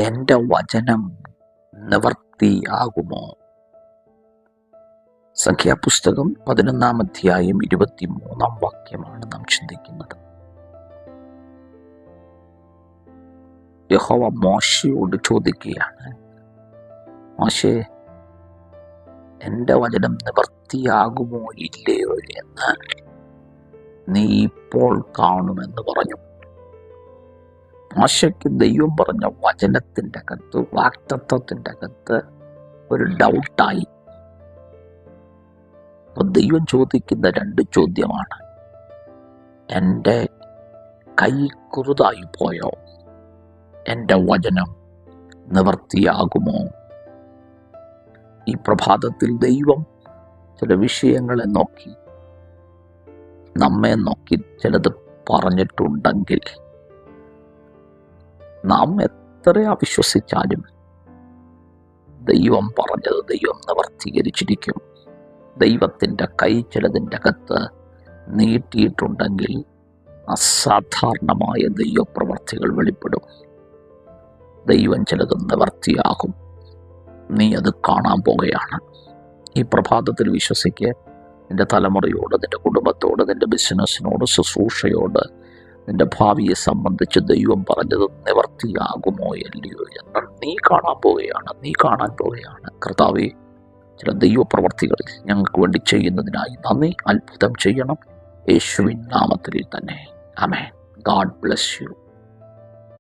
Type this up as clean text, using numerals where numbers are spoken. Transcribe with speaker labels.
Speaker 1: എൻ്റെ വചനം നിവർത്തിയാകുമോ? സംഖ്യാപുസ്തകം 11 അധ്യായം 23 വാക്യമാണ് നാം ചിന്തിക്കുന്നത്. യഹോവ മോശയോട് ചോദിക്കുകയാണ്, മോശേ, എൻ്റെ വചനം നിവർത്തിയാകുമോ ഇല്ലയോ എന്ന് നീ ഇപ്പോൾ കാണുമെന്ന് പറഞ്ഞു. മോശയ്ക്ക് ദൈവം പറഞ്ഞ വചനത്തിൻ്റെ അകത്ത്, വാഗ്ദത്തത്തിൻ്റെ അകത്ത് ഒരു ഡൗട്ടായി. അപ്പം ദൈവം ചോദിക്കുന്ന 2 ചോദ്യമാണ്. എൻ്റെ കൈ കുറുതായി പോയോ? എൻ്റെ വചനം നിവർത്തിയാകുമോ? ഈ പ്രഭാതത്തിൽ ദൈവം ചില വിഷയങ്ങളെ നോക്കി, നമ്മെ നോക്കി ചിലത് പറഞ്ഞിട്ടുണ്ടെങ്കിൽ നാം എത്ര അവിശ്വസിച്ചാലും ദൈവം പറഞ്ഞത് ദൈവം നിവർത്തീകരിച്ചിരിക്കും. ദൈവത്തിൻ്റെ കൈ ചിലതിൻ്റെ അകത്ത് നീട്ടിയിട്ടുണ്ടെങ്കിൽ അസാധാരണമായ ദൈവപ്രവർത്തികൾ വെളിപ്പെടും. ദൈവം ചിലത് നിവർത്തിയാകും. നീ അത് കാണാൻ പോകുകയാണ്. ഈ പ്രഭാതത്തിൽ വിശ്വസിക്കുക. നിൻ്റെ തലമുറയോട്, നിൻ്റെ കുടുംബത്തോട്, നിൻ്റെ ബിസിനസ്സിനോട്, ശുശ്രൂഷയോട്, നിൻ്റെ ഭാവിയെ സംബന്ധിച്ച് ദൈവം പറഞ്ഞത് നിവർത്തിയാകുമോ അല്ലയോ എന്ന് നീ കാണാൻ പോവുകയാണ്. കർത്താവേ, ചില ദൈവപ്രവർത്തികൾ ഞങ്ങൾക്ക് വേണ്ടി ചെയ്യുന്നതിനായി നന്ദി. അത്ഭുതം ചെയ്യണം യേശുവിൻ നാമത്തിൽ തന്നെ. ആമേൻ. God bless U.